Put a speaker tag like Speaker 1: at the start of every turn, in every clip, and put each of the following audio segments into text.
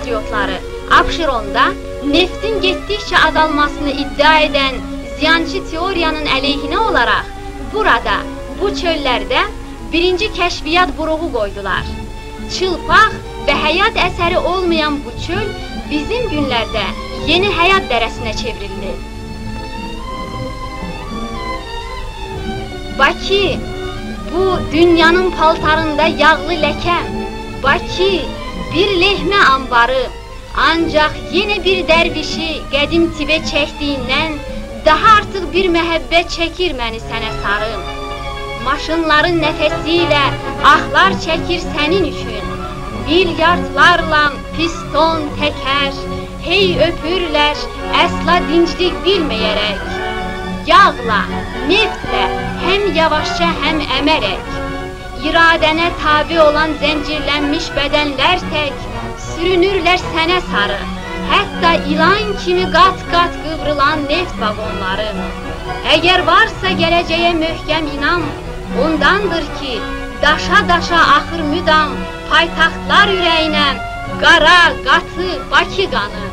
Speaker 1: patriotları Abşeronda neftin getdikcə azalmasını iddia edən ziyançı teoriyanın əleyhinə olaraq burada, bu çöllərdə birinci kəşfiyyat buruğu qoydular. Çılpaq və həyat əsəri olmayan bu çöl bizim günlərdə yeni həyat dərəsinə çevrildi. Bakı, bu dünyanın paltarında yağlı ləkəm. Bakı, bir lehmə ambarı, ancaq yenə bir dərvişi qədim Tibet çəkdiyindən daha artıq bir məhəbbət çəkir məni sənə sarı. Maşınların nəfəsi ilə ahlar çəkir sənin üçün. Milyardlarla piston, təkər, hey öpürlər, əsla dinclik bilməyərək. Yağla, neftlə, həm yavaşca, həm əmərək. İradənə tabi olan zəncirlənmiş bədənlər tək, sürünürlər sənə sarı. Hətta ilan kimi qat-qat qıvrılan neft vagonları. Əgər varsa gələcəyə möhkəm inam, ondandır ki, daşa-daşa axır müdam paytaxtlar ürəyinə qara, qatı Bakı qanı.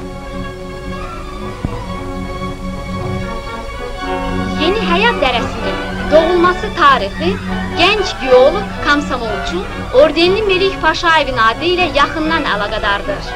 Speaker 1: Yeni həyat dərəsinin doğulması tarixi gənc geoloq, komsomolçu, ordenli Melik Paşayevin adı ilə yaxından əlaqədardır.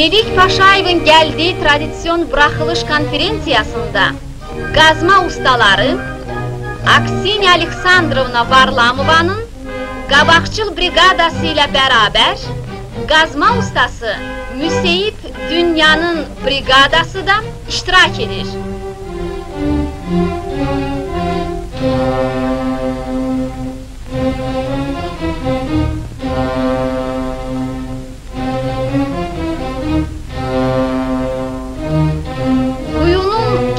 Speaker 1: Melik Paşayevin gəldiyi tradisiyon buraxılış konferensiyasında qazma ustaları Aksiniya Aleksandrovna Varlamovanın qabaqçıl briqadası ilə bərabər qazma ustası Müseyib Dünyanın briqadası da iştirak edir.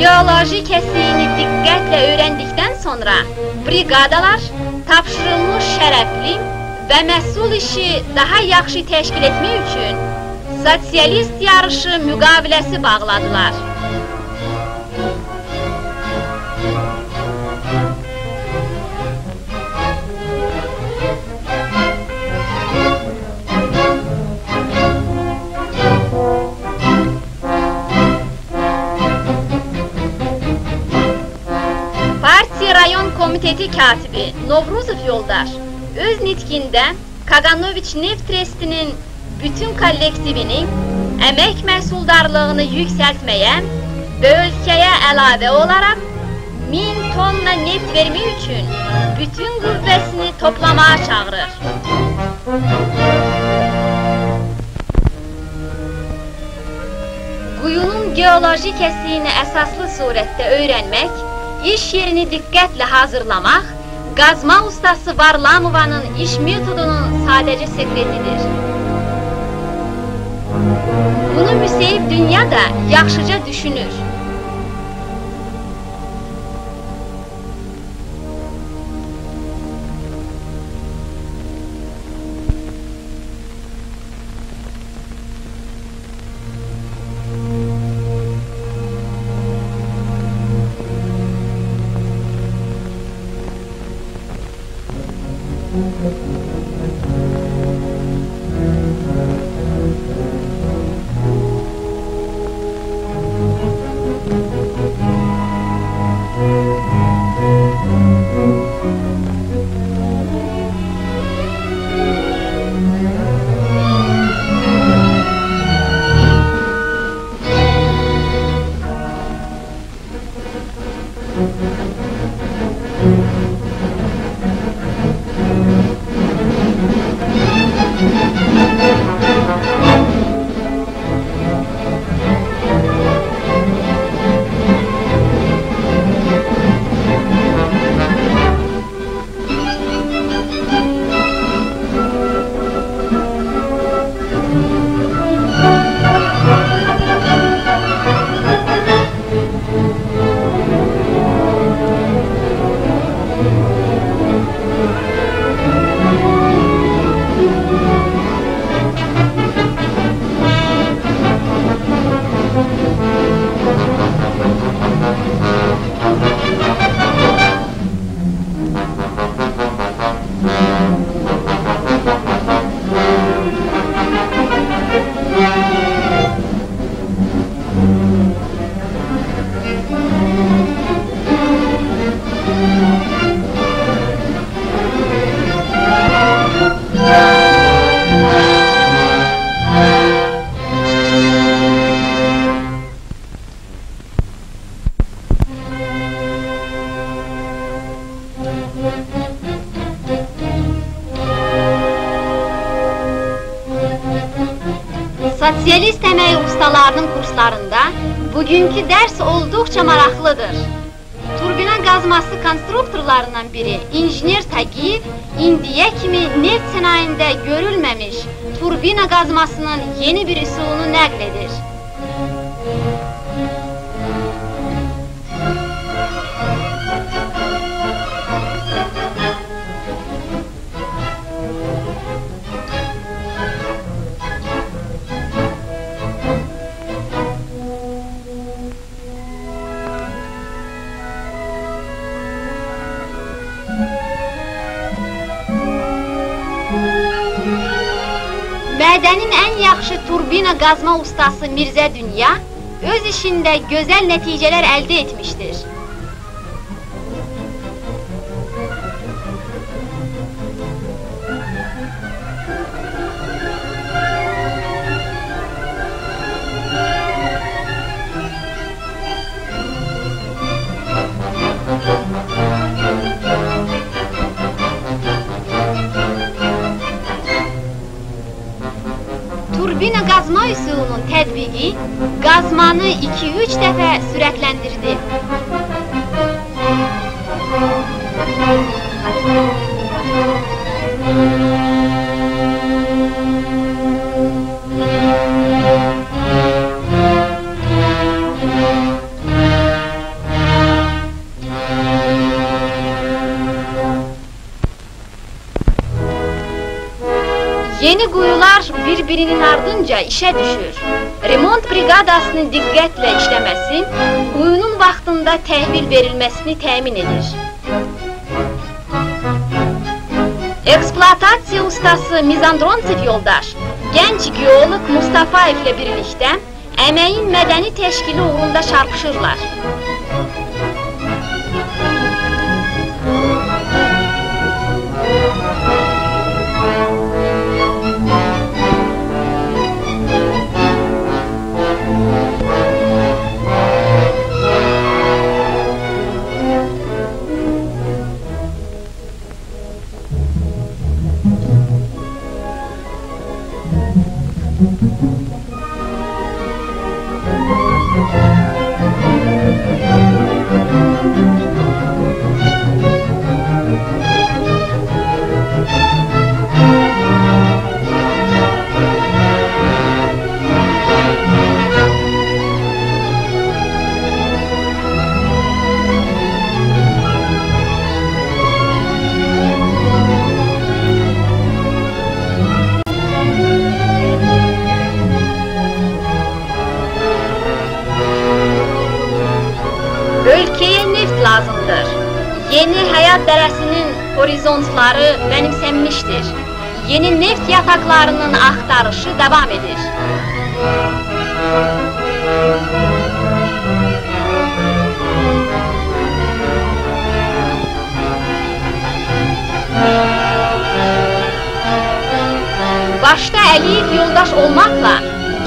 Speaker 1: Geoloji kəsiyini diqqətlə öyrəndikdən sonra briqadalar tapşırılmış şərəfli və məsul işi daha yaxşı təşkil etmək üçün sosialist yarışı müqaviləsi bağladılar. Rayon Komiteti katibi Novruzov yoldaş öz nitqində Kaganoviç Neft Trestinin bütün kollektivini əmək məhsuldarlığını yüksəltməyə və ölkəyə əlavə olaraq 1000 tonna neft vermək üçün bütün qüvvəsini toplamağa çağırır. Quyunun geoloji kəsiyini əsaslı surətdə öyrənmək, İş yerini diqqətlə hazırlamaq, qazma ustası Varlamovanın iş metodunun sadəcə sekretidir. Bunu Müseyib Dünya da yaxşıca düşünür. ustalarının kurslarında bugünkü dərs olduqca maraqlıdır. Turbina qazması konstruktorlarından biri İnjiner Tagiyev indiyə kimi neft sənayində görülməmiş turbina qazmasının yeni bir üsulunu nəql edir. Mədənin ən yaxşı turbina qazma ustası Mirzə Dünya öz işində gözəl nəticələr əldə etmişdir. Turbina qazma üsulunun tətbiqi qazmanı 2-3 dəfə sürətləndirdi. Yeni quyular bir-birinin ardınca işə düşür. Remont briqadasının diqqətlə işləməsi, quyunun vaxtında təhvil verilməsini təmin edir. Eksploatasiya ustası Mizandrontsev yoldaş, gənc geolog Mustafayev ilə birlikdə əməyin mədəni təşkili uğrunda çarpışırlar. Ölkəyə neft lazımdır. Yeni həyat dərəsinin horizontları mənimsənmişdir. Yeni neft yataqlarının axtarışı davam edir. Başda Əliyev yoldaş olmaqla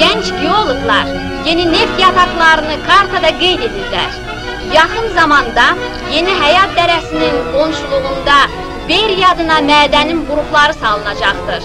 Speaker 1: gənc geologlar yeni neft yataqlarını kartada qeyd edirlər. Yaxın zamanda yeni həyat dərəsinin qonşuluğunda Beriya adına mədənin buruqları salınacaqdır.